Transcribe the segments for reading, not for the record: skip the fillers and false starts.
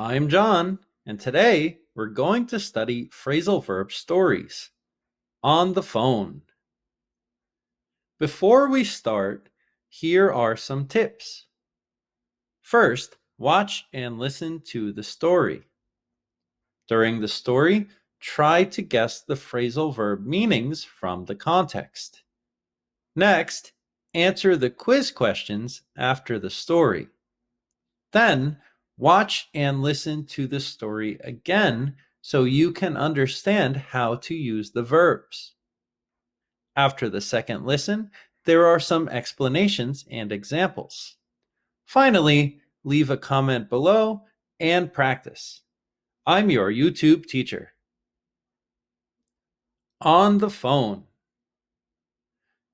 I'm John, and today we're going to study phrasal verb stories on the phone. Before we start, here are some tips. First, watch and listen to the story. During the story, try to guess the phrasal verb meanings from the context. Next, answer the quiz questions after the story. Then, watch and listen to the story again so you can understand how to use the verbs. After the second listen, there are some explanations and examples. Finally, leave a comment below and practice. I'm your YouTube teacher. On the phone.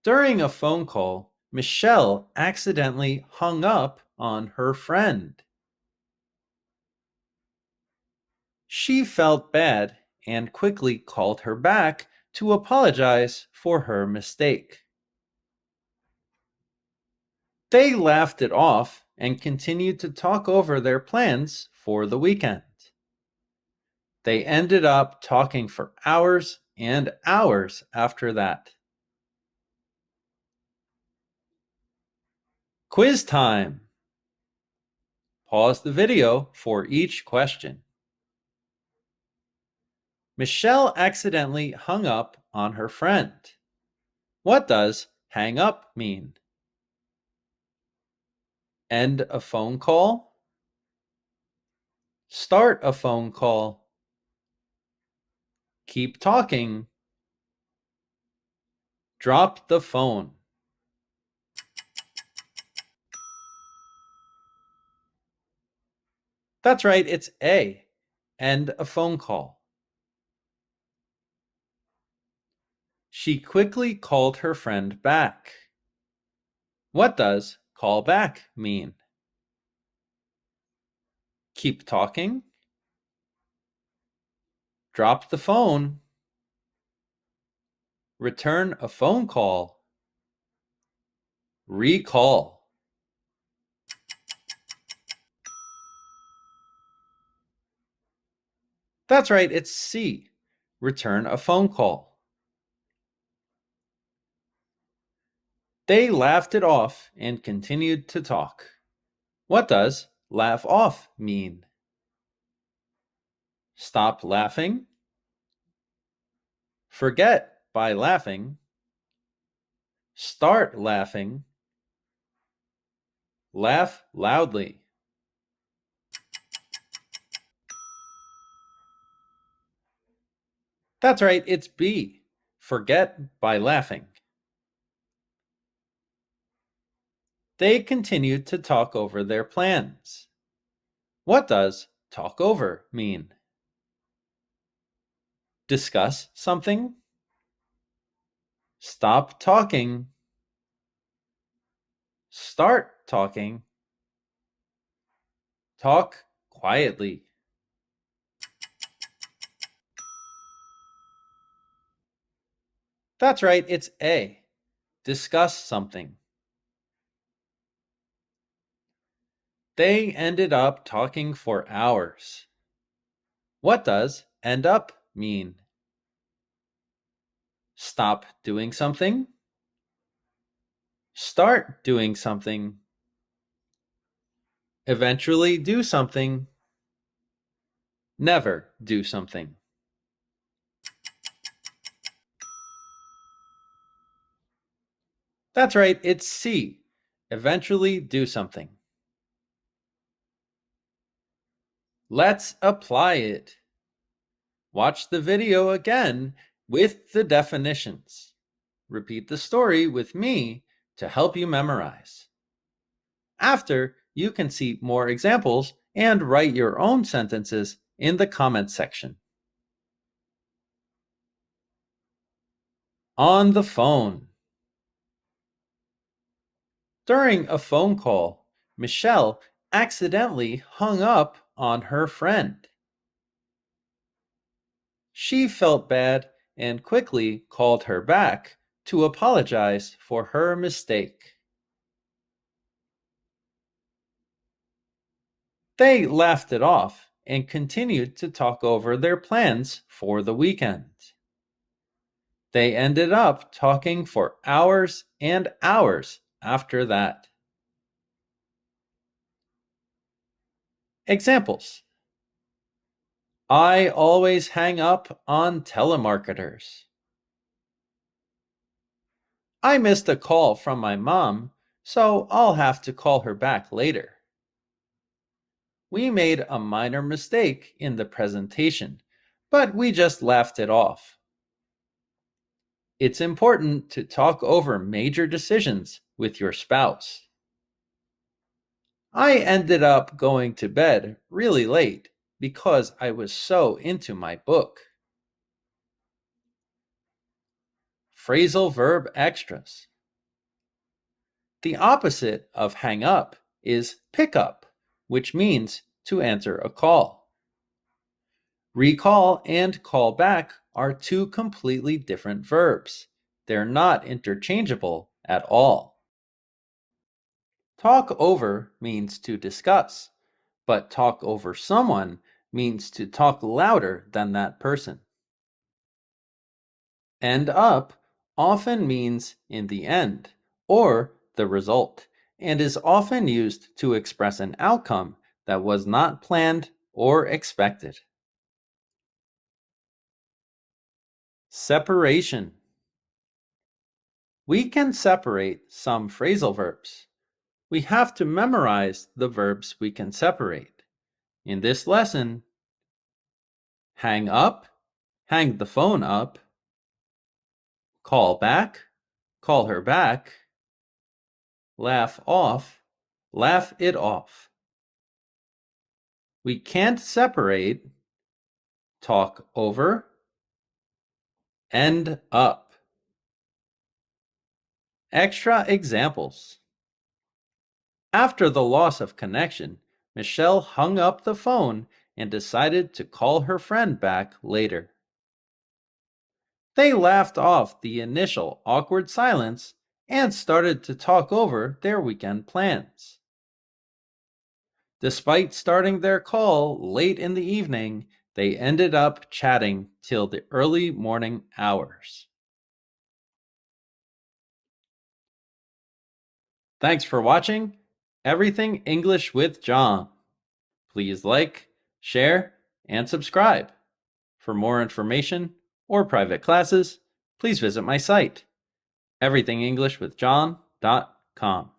During a phone call, Michelle accidentally hung up on her friend. She felt bad and quickly called her back to apologize for her mistake. They laughed it off and continued to talk over their plans for the weekend. They ended up talking for hours and hours after that. Quiz time! Pause the video for each question. Michelle accidentally hung up on her friend. What does hang up mean? End a phone call? Start a phone call? Keep talking? Drop the phone? That's right, it's A. End a phone call. She quickly called her friend back. What does call back mean? Keep talking? Drop the phone? Return a phone call? Recall? That's right, it's C. Return a phone call. They laughed it off and continued to talk. What does laugh off mean? Stop laughing? Forget by laughing? Start laughing? Laugh loudly? That's right, it's B. Forget by laughing. They continued to talk over their plans. What does talk over mean? Discuss something? Stop talking? Start talking? Talk quietly? That's right, it's A. Discuss something. They ended up talking for hours. What does end up mean? Stop doing something? Start doing something? Eventually do something? Never do something? That's right, it's C. Eventually do something. Let's apply it. Watch the video again with the definitions. Repeat the story with me to help you memorize. After, you can see more examples and write your own sentences in the comments section. On the phone. During a phone call, Michelle accidentally hung up on her friend. She felt bad and quickly called her back to apologize for her mistake. They laughed it off and continued to talk over their plans for the weekend. They ended up talking for hours and hours after that. Examples: I always hang up on telemarketers. I missed a call from my mom, so I'll have to call her back later. We made a minor mistake in the presentation, but we just laughed it off. It's important to talk over major decisions with your spouse. I ended up going to bed really late because I was so into my book. Phrasal verb extras. The opposite of hang up is pick up, which means to answer a call. Recall and call back are two completely different verbs. They're not interchangeable at all. Talk over means to discuss, but talk over someone means to talk louder than that person. End up often means in the end or the result, and is often used to express an outcome that was not planned or expected. Separation. We can separate some phrasal verbs. We have to memorize the verbs we can separate. In this lesson, hang up, hang the phone up, call back, call her back, laugh off, laugh it off. We can't separate talk over, end up. Extra examples. After the loss of connection, Michelle hung up the phone and decided to call her friend back later. They laughed off the initial awkward silence and started to talk over their weekend plans. Despite starting their call late in the evening, they ended up chatting till the early morning hours. Thanks for watching Everything English with John. Please like, share, and subscribe. For more information or private classes, please visit my site, everythingenglishwithjohn.com.